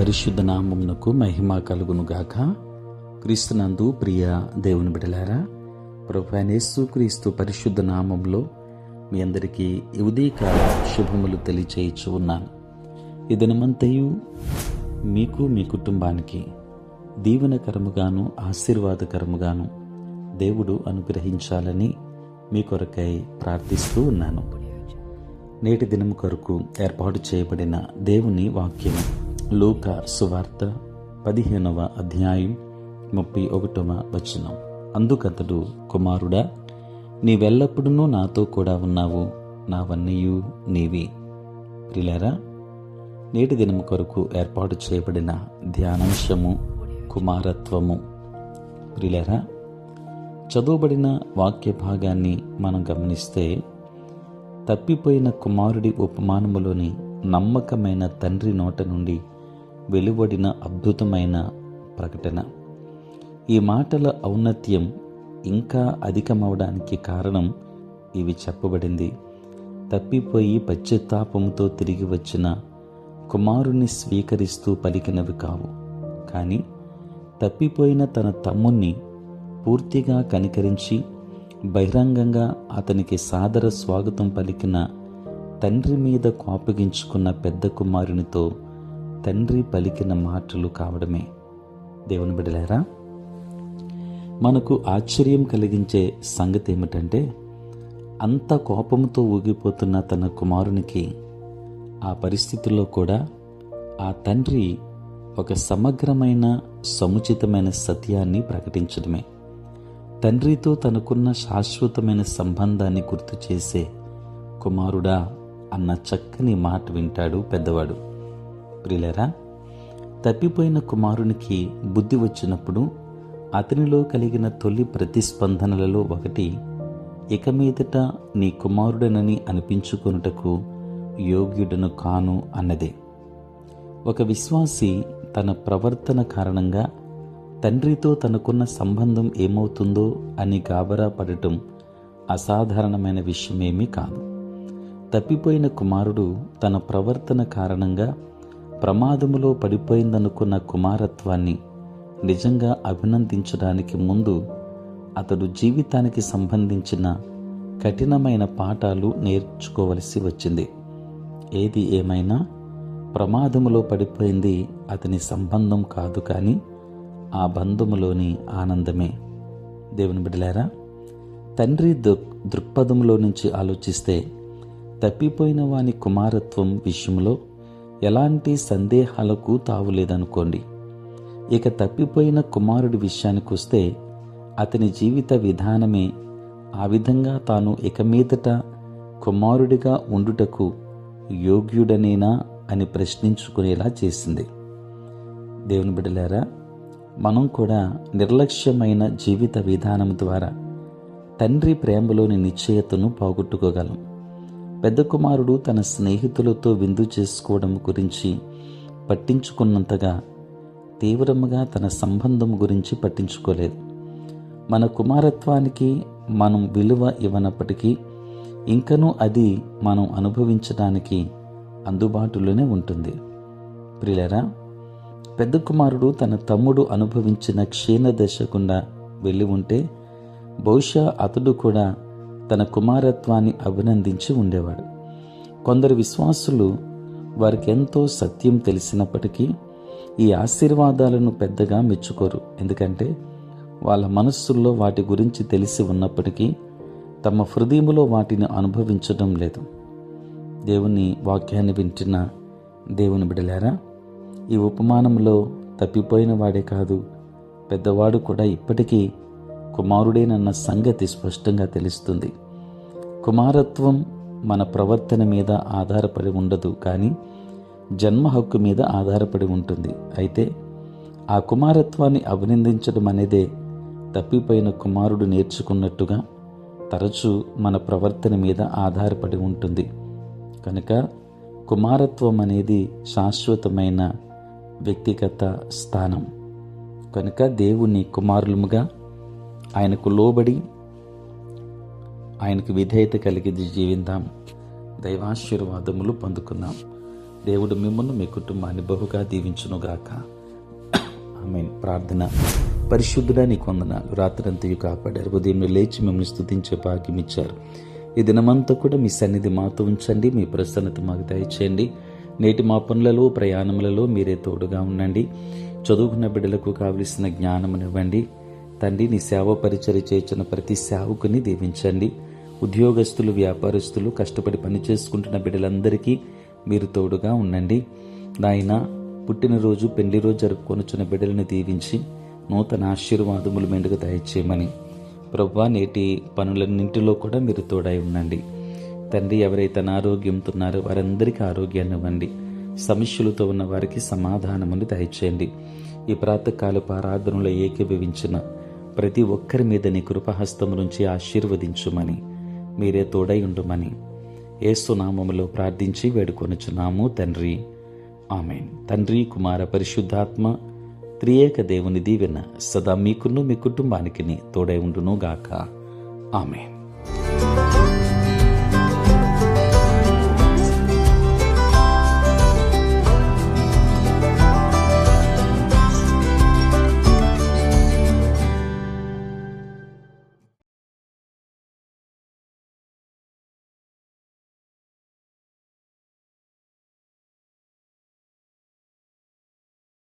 పరిశుద్ధ నామమునకు మహిమ కలుగునుగాక. క్రీస్తునందు ప్రియ దేవుని బిడ్డలారా, ప్రభువైన యేసుక్రీస్తు పరిశుద్ధ నామంలో మీ అందరికీ ఉదయకాల శుభములు తెలియచేయచ్చు ఉన్నాను. ఈ దినమంతయు మీకు మీ కుటుంబానికి దీవెనకరముగాను ఆశీర్వాదకరముగాను దేవుడు అనుగ్రహించాలని మీ కొరకై ప్రార్థిస్తూ ఉన్నాను. నేటి దినం కొరకు ఏర్పాటు చేయబడిన దేవుని వాక్యం లూకా సువార్త 15వ అధ్యాయం 31వ వచనం. అందుకతడు, కుమారుడా, నీవెల్లప్పుడూ నాతో కూడా ఉన్నావు, నావన్నీయు నీవి. ప్రియులారా, నేటి దినం కొరకు ఏర్పాటు చేయబడిన ధ్యానాంశము కుమారత్వము. ప్రియులారా, చదువుబడిన వాక్య భాగాన్ని మనం గమనిస్తే, తప్పిపోయిన కుమారుడి ఉపమానములోని నమ్మకమైన తండ్రి నోట నుండి వెలువడిన అద్భుతమైన ప్రకటన. ఈ మాటల ఔన్నత్యం ఇంకా అధికమవడానికి కారణం ఇవి చెప్పబడింది. తప్పిపోయి పశ్చాత్తాపముతో తిరిగి వచ్చిన కుమారుణ్ణి స్వీకరిస్తూ పలికినవి కావు, కానీ తప్పిపోయిన తన తమ్ముణ్ణి పూర్తిగా కనికరించి బహిరంగంగా అతనికి సాదర స్వాగతం పలికిన తండ్రి మీద కోపగించుకున్న పెద్ద కుమారునితో తండ్రి పలికిన మాటలు కావడమే. దేవుని బిడ్డలారా, మనకు ఆశ్చర్యం కలిగించే సంగతి ఏమిటంటే, అంత కోపంతో ఊగిపోతున్న తన కుమారునికి ఆ పరిస్థితుల్లో కూడా ఆ తండ్రి ఒక సమగ్రమైన సముచితమైన సత్యాన్ని ప్రకటించడమే. తండ్రితో తనకున్న శాశ్వతమైన సంబంధాన్ని గుర్తు చేసే కుమారుడా అన్న చక్కని మాట వింటాడు పెద్దవాడు. ప్రియులారా, తప్పిపోయిన కుమారునికి బుద్ధి వచ్చినప్పుడు అతనిలో కలిగిన తొలి ప్రతిస్పందనలలో ఒకటి, ఇక మీదట నీ కుమారుడనని అనిపించుకొనుటకు యోగ్యుడను కాను అన్నదే. ఒక విశ్వాసి తన ప్రవర్తన కారణంగా తండ్రితో తనకున్న సంబంధం ఏమవుతుందో అని గాబరా పడటం అసాధారణమైన విషయమేమీ కాదు. తప్పిపోయిన కుమారుడు తన ప్రవర్తన కారణంగా ప్రమాదములో పడిపోయిందనుకున్న కుమారత్వాన్ని నిజంగా అభినందించడానికి ముందు అతడు జీవితానికి సంబంధించిన కఠినమైన పాఠాలు నేర్చుకోవలసి వచ్చింది. ఏది ఏమైనా ప్రమాదములో పడిపోయింది అతని సంబంధం కాదు, కానీ ఆ బంధములోని ఆనందమే. దేవుని బిడ్డలారా, తండ్రి దృక్పథంలో నుంచి ఆలోచిస్తే తప్పిపోయిన వాని కుమారత్వం విషయంలో ఎలాంటి సందేహాలకు తావులేదనుకోండి. ఇక తప్పిపోయిన కుమారుడి విషయానికి వస్తే అతని జీవిత విధానమే ఆ విధంగా తాను ఇక మీదట కుమారుడిగా ఉండుటకు యోగ్యుడనేనా అని ప్రశ్నించుకునేలా చేసింది. దేవుని బిడ్డలారా, మనం కూడా నిర్లక్ష్యమైన జీవిత విధానం ద్వారా తండ్రి ప్రేమలోని నిశ్చయతను పోగొట్టుకోగలం. పెద్ద కుమారుడు తన స్నేహితులతో విందు చేసుకోవడం గురించి పట్టించుకున్నంతగా తీవ్రముగా తన సంబంధం గురించి పట్టించుకోలేదు. మన కుమారత్వానికి మనం విలువ ఇవ్వనప్పటికీ ఇంకనూ అది మనం అనుభవించడానికి అందుబాటులోనే ఉంటుంది. ప్రియులారా, పెద్ద కుమారుడు తన తమ్ముడు అనుభవించిన క్షీణ దశ గుండా వెళ్ళి ఉంటే బహుశా అతడు కూడా తన కుమారత్వాన్ని అభినందించి ఉండేవాడు. కొందరు విశ్వాసులు వారికి ఎంతో సత్యం తెలిసినప్పటికీ ఈ ఆశీర్వాదాలను పెద్దగా మెచ్చుకోరు. ఎందుకంటే వాళ్ళ మనస్సుల్లో వాటి గురించి తెలిసి ఉన్నప్పటికీ తమ హృదయములో వాటిని అనుభవించడం లేదు. దేవుని వాక్యాన్ని వింటున్న దేవుని బిడ్డలారా, ఈ ఉపమానంలో తప్పిపోయిన వాడే కాదు, పెద్దవాడు కూడా ఇప్పటికీ కుమారుడేనన్న సంగతి స్పష్టంగా తెలుస్తుంది. కుమారత్వం మన ప్రవర్తన మీద ఆధారపడి ఉండదు, కానీ జన్మ హక్కు మీద ఆధారపడి ఉంటుంది. అయితే ఆ కుమారత్వాన్ని అభినందించడం అనేదే తప్పిపోయిన కుమారుడు నేర్చుకున్నట్టుగా తరచూ మన ప్రవర్తన మీద ఆధారపడి ఉంటుంది. కనుక కుమారత్వం అనేది శాశ్వతమైన వ్యక్తిగత స్థానం. కనుక దేవుని కుమారులముగా ఆయనకు లోబడి ఆయనకు విధేయత కలిగి జీవిద్దాం. దైవాశీర్వాదములు పొందుకుందాం. దేవుడు మిమ్మల్ని మీ కుటుంబాన్ని బహుగా దీవించునుగాక. ఆమేన్. ప్రార్థన. పరిశుద్ధుడా నీకు వందనాలు. రాత్రంతయు కాపాడారు, ఉదయం లేచి మిమ్మల్ని స్తుతించే భాగ్యం ఇచ్చారు. ఈ దినమంతా కూడా మీ సన్నిధి మాతో ఉంచండి, మీ ప్రసన్నత మాకు దయచేయండి. నేటి మా పనులలో ప్రయాణములలో మీరే తోడుగా ఉండండి. చదువుకున్న బిడ్డలకు కావలసిన జ్ఞానమునివ్వండి తండ్రి. నీ సేవ పరిచర్య చేసిన ప్రతి సేవకుని దీవించండి. ఉద్యోగస్తులు, వ్యాపారస్తులు, కష్టపడి పని చేసుకుంటున్న బిడ్డలందరికీ మీరు తోడుగా ఉండండి నాయన. పుట్టినరోజు, పెళ్లి రోజు జరుపుకొనుచున్న బిడ్డలను దీవించి నూతన ఆశీర్వాదములు మెండుగా దయచేయమని ప్రభువా, నేటి పనులన్నింటిలో కూడా మీరు తోడై ఉండండి తండ్రి. ఎవరైతే అనారోగ్యంతో ఉన్నారో వారందరికీ ఆరోగ్యాన్ని ఇవ్వండి. సమస్యలతో ఉన్న వారికి సమాధానముని దయచేయండి. ఈ ప్రాతకాలపు ఆరాధనలో ఏకీభవించిన ప్రతి ఒక్కరి మీద నీ కృపహస్తము నుంచి ఆశీర్వదించుమని, మీరే తోడై ఉండుమని యేసు నామములో ప్రార్థించి వేడుకొనుచున్నాము తండ్రి. ఆమేన్. తండ్రి, కుమార, పరిశుద్ధాత్మ త్రియేక దేవుని దీవెన సదా మీకును మీ కుటుంబానికి తోడై ఉండును గాక. ఆమేన్.